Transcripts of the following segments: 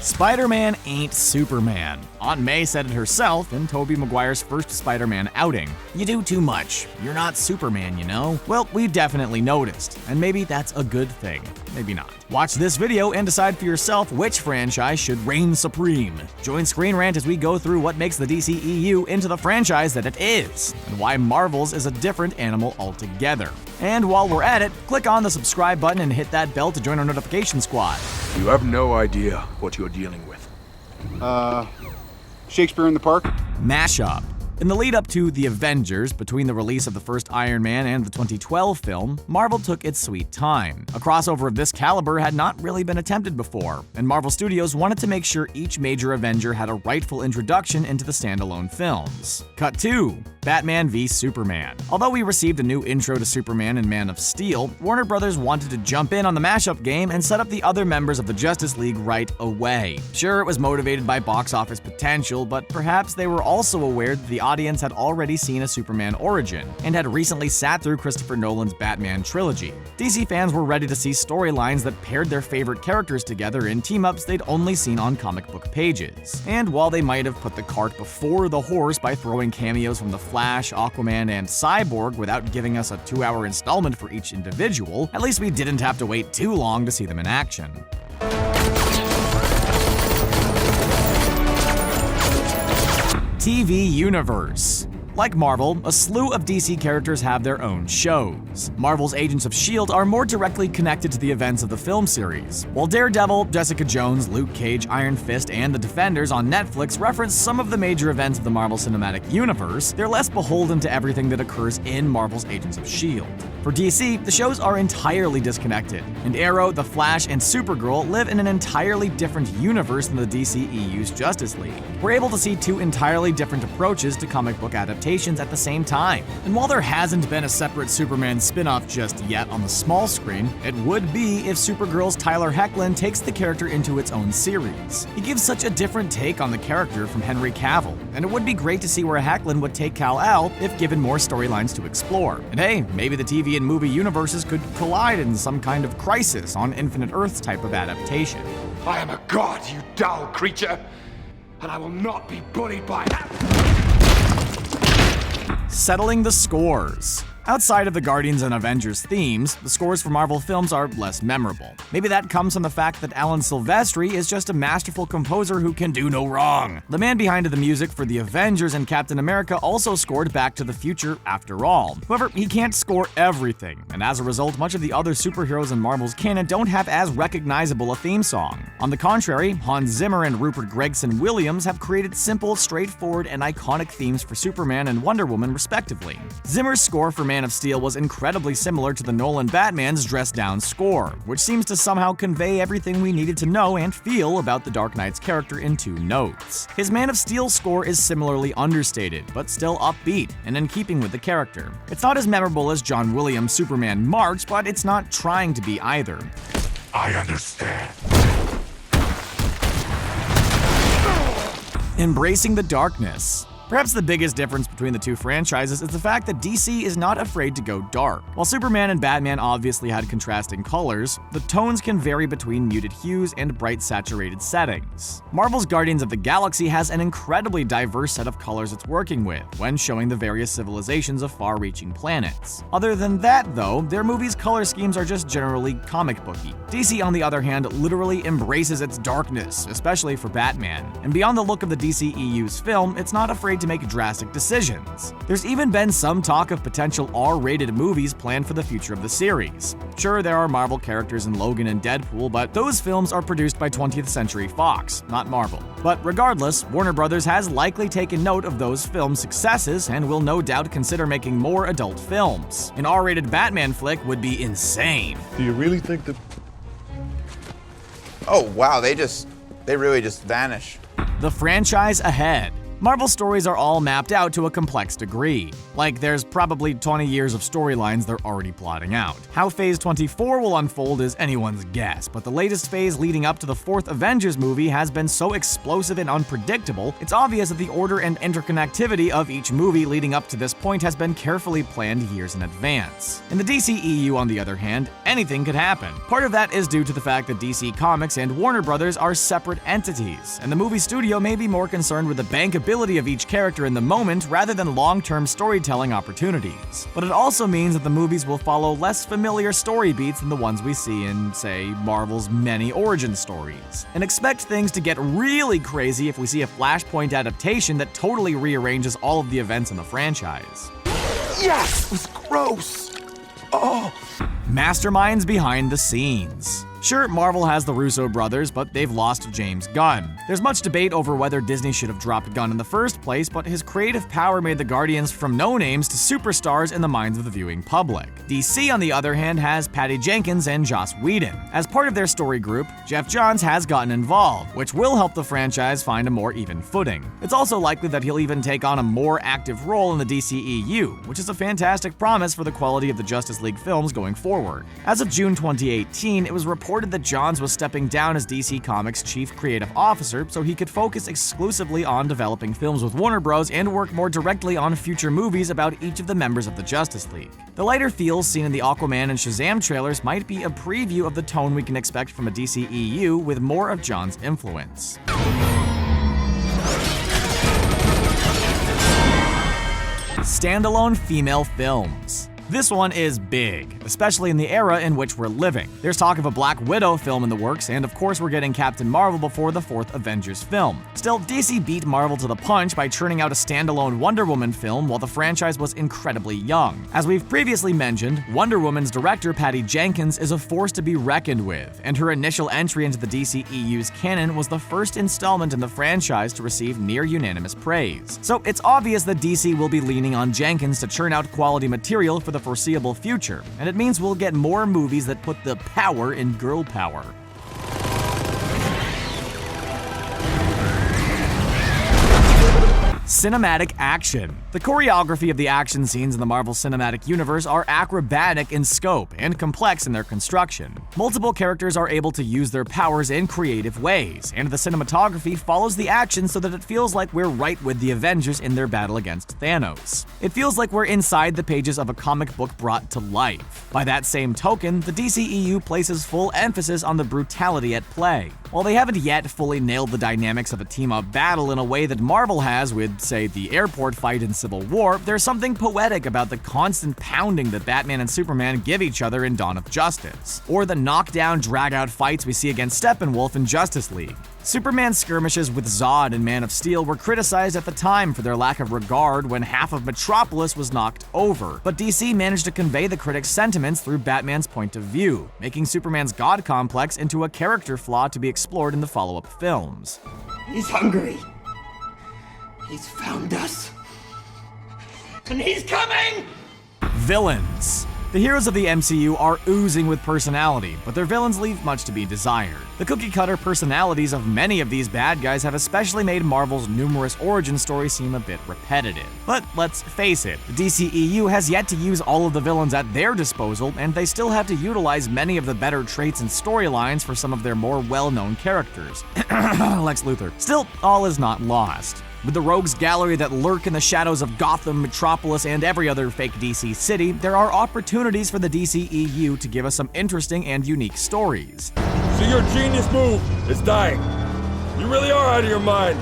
Spider-Man ain't Superman. Aunt May said it herself in Tobey Maguire's first Spider-Man outing. You do too much. You're not Superman, you know? Well, we definitely noticed, and maybe that's a good thing. Maybe not. Watch this video and decide for yourself which franchise should reign supreme. Join ScreenRant as we go through what makes the DCEU into the franchise that it is, and why Marvel's is a different animal altogether. And while we're at it, click on the subscribe button and hit that bell to join our notification squad. You have no idea what you're dealing with. Shakespeare in the Park? Mashup. In the lead up to The Avengers, between the release of the first Iron Man and the 2012 film, Marvel took its sweet time. A crossover of this caliber had not really been attempted before, and Marvel Studios wanted to make sure each major Avenger had a rightful introduction into the standalone films. Cut 2. Batman v Superman. Although we received a new intro to Superman in Man of Steel, Warner Brothers wanted to jump in on the mashup game and set up the other members of the Justice League right away. Sure, it was motivated by box office potential, but perhaps they were also aware that the audience had already seen a Superman origin and had recently sat through Christopher Nolan's Batman trilogy. DC fans were ready to see storylines that paired their favorite characters together in team-ups they'd only seen on comic book pages. And while they might have put the cart before the horse by throwing cameos from The Flash, Aquaman, and Cyborg without giving us a 2-hour installment for each individual, at least we didn't have to wait too long to see them in action. TV Universe. Like Marvel, a slew of DC characters have their own shows. Marvel's Agents of S.H.I.E.L.D. are more directly connected to the events of the film series, while Daredevil, Jessica Jones, Luke Cage, Iron Fist, and The Defenders on Netflix reference some of the major events of the Marvel Cinematic Universe. They're less beholden to everything that occurs in Marvel's Agents of S.H.I.E.L.D. For DC, the shows are entirely disconnected, and Arrow, The Flash, and Supergirl live in an entirely different universe than the DCEU's Justice League. We're able to see two entirely different approaches to comic book adaptations at the same time. And while there hasn't been a separate Superman spin-off just yet on the small screen, it would be if Supergirl's Tyler Hoechlin takes the character into its own series. He gives such a different take on the character from Henry Cavill, and it would be great to see where Hoechlin would take Kal-El if given more storylines to explore. And hey, maybe the TV and movie universes could collide in some kind of Crisis on Infinite Earths type of adaptation. I am a god, you dull creature, and I will not be bullied by that. Settling the scores. Outside of the Guardians and Avengers themes, the scores for Marvel films are less memorable. Maybe that comes from the fact that Alan Silvestri is just a masterful composer who can do no wrong. The man behind the music for the Avengers and Captain America also scored Back to the Future after all. However, he can't score everything, and as a result, much of the other superheroes in Marvel's canon don't have as recognizable a theme song. On the contrary, Hans Zimmer and Rupert Gregson-Williams have created simple, straightforward, and iconic themes for Superman and Wonder Woman respectively. Zimmer's score for Man of Steel was incredibly similar to the Nolan Batman's dressed-down score, which seems to somehow convey everything we needed to know and feel about the Dark Knight's character in 2 notes. His Man of Steel score is similarly understated, but still upbeat and in keeping with the character. It's not as memorable as John Williams' Superman March, but it's not trying to be either. I understand. Embracing the darkness. Perhaps the biggest difference between the two franchises is the fact that DC is not afraid to go dark. While Superman and Batman obviously had contrasting colors, the tones can vary between muted hues and bright saturated settings. Marvel's Guardians of the Galaxy has an incredibly diverse set of colors it's working with when showing the various civilizations of far-reaching planets. Other than that, though, their movies' color schemes are just generally comic booky. DC, on the other hand, literally embraces its darkness, especially for Batman. And beyond the look of the DCEU's film, it's not afraid to make drastic decisions. There's even been some talk of potential R-rated movies planned for the future of the series. Sure, there are Marvel characters in Logan and Deadpool, but those films are produced by 20th Century Fox, not Marvel. But regardless, Warner Brothers has likely taken note of those film successes and will no doubt consider making more adult films. An R-rated Batman flick would be insane. Do you really think that... Oh wow, they really just vanish. The franchise ahead. Marvel stories are all mapped out to a complex degree. Like, there's probably 20 years of storylines they're already plotting out. How Phase 24 will unfold is anyone's guess, but the latest phase leading up to the fourth Avengers movie has been so explosive and unpredictable, it's obvious that the order and interconnectivity of each movie leading up to this point has been carefully planned years in advance. In the DCEU, on the other hand, anything could happen. Part of that is due to the fact that DC Comics and Warner Brothers are separate entities, and the movie studio may be more concerned with the bankability of each character in the moment rather than long-term storytelling opportunities. But it also means that the movies will follow less familiar story beats than the ones we see in, say, Marvel's many origin stories. And expect things to get really crazy if we see a Flashpoint adaptation that totally rearranges all of the events in the franchise. Yes! It was gross! Oh! Masterminds behind the scenes. Sure, Marvel has the Russo brothers, but they've lost James Gunn. There's much debate over whether Disney should have dropped Gunn in the first place, but his creative power made the Guardians from no-names to superstars in the minds of the viewing public. DC, on the other hand, has Patty Jenkins and Joss Whedon. As part of their story group, Jeff Johns has gotten involved, which will help the franchise find a more even footing. It's also likely that he'll even take on a more active role in the DCEU, which is a fantastic promise for the quality of the Justice League films going forward. As of June 2018, it was reported that Johns was stepping down as DC Comics' chief creative officer so he could focus exclusively on developing films with Warner Bros. And work more directly on future movies about each of the members of the Justice League. The lighter feels seen in the Aquaman and Shazam trailers might be a preview of the tone we can expect from a DCEU with more of Johns' influence. Standalone female films. This one is big, especially in the era in which we're living. There's talk of a Black Widow film in the works, and of course we're getting Captain Marvel before the fourth Avengers film. Still, DC beat Marvel to the punch by churning out a standalone Wonder Woman film while the franchise was incredibly young. As we've previously mentioned, Wonder Woman's director Patty Jenkins is a force to be reckoned with, and her initial entry into the DCEU's canon was the first installment in the franchise to receive near-unanimous praise. So it's obvious that DC will be leaning on Jenkins to churn out quality material for the foreseeable future, and it means we'll get more movies that put the power in girl power. Cinematic action. The choreography of the action scenes in the Marvel Cinematic Universe are acrobatic in scope and complex in their construction. Multiple characters are able to use their powers in creative ways, and the cinematography follows the action so that it feels like we're right with the Avengers in their battle against Thanos. It feels like we're inside the pages of a comic book brought to life. By that same token, the DCEU places full emphasis on the brutality at play. While they haven't yet fully nailed the dynamics of a team-up battle in a way that Marvel has with, say, the airport fight in Civil War, there's something poetic about the constant pounding that Batman and Superman give each other in Dawn of Justice, or the knockdown, drag-out fights we see against Steppenwolf in Justice League. Superman's skirmishes with Zod in Man of Steel were criticized at the time for their lack of regard when half of Metropolis was knocked over, but DC managed to convey the critics' sentiments through Batman's point of view, making Superman's God complex into a character flaw to be explored in the follow-up films. He's hungry. He's found us. And he's coming! Villains. The heroes of the MCU are oozing with personality, but their villains leave much to be desired. The cookie-cutter personalities of many of these bad guys have especially made Marvel's numerous origin stories seem a bit repetitive. But let's face it, the DCEU has yet to use all of the villains at their disposal, and they still have to utilize many of the better traits and storylines for some of their more well-known characters. Lex Luthor. Still, all is not lost. With the rogues gallery that lurk in the shadows of Gotham, Metropolis, and every other fake DC city, there are opportunities for the DCEU to give us some interesting and unique stories. So your genius move is dying. You really are out of your mind.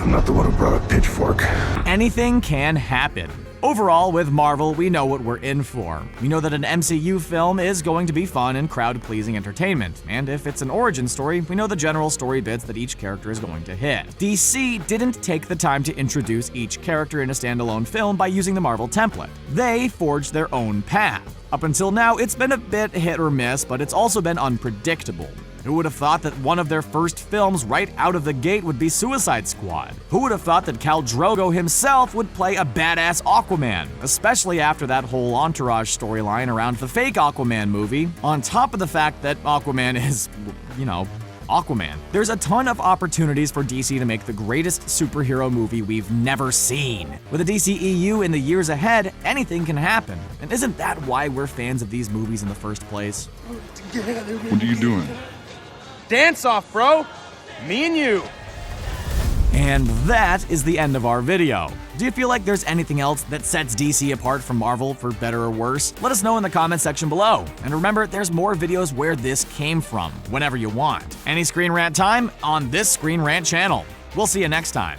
I'm not the one who brought a pitchfork. Anything can happen. Overall, with Marvel, we know what we're in for. We know that an MCU film is going to be fun and crowd-pleasing entertainment, and if it's an origin story, we know the general story bits that each character is going to hit. DC didn't take the time to introduce each character in a standalone film by using the Marvel template. They forged their own path. Up until now, it's been a bit hit or miss, but it's also been unpredictable. Who would have thought that one of their first films right out of the gate would be Suicide Squad? Who would have thought that Khal Drogo himself would play a badass Aquaman, especially after that whole Entourage storyline around the fake Aquaman movie, on top of the fact that Aquaman is, Aquaman. There's a ton of opportunities for DC to make the greatest superhero movie we've never seen. With the DCEU in the years ahead, anything can happen. And isn't that why we're fans of these movies in the first place? What are you doing? Dance off, bro! Me and you! And that is the end of our video. Do you feel like there's anything else that sets DC apart from Marvel, for better or worse? Let us know in the comment section below. And remember, there's more videos where this came from, whenever you want. Any Screen Rant time on this Screen Rant channel. We'll see you next time.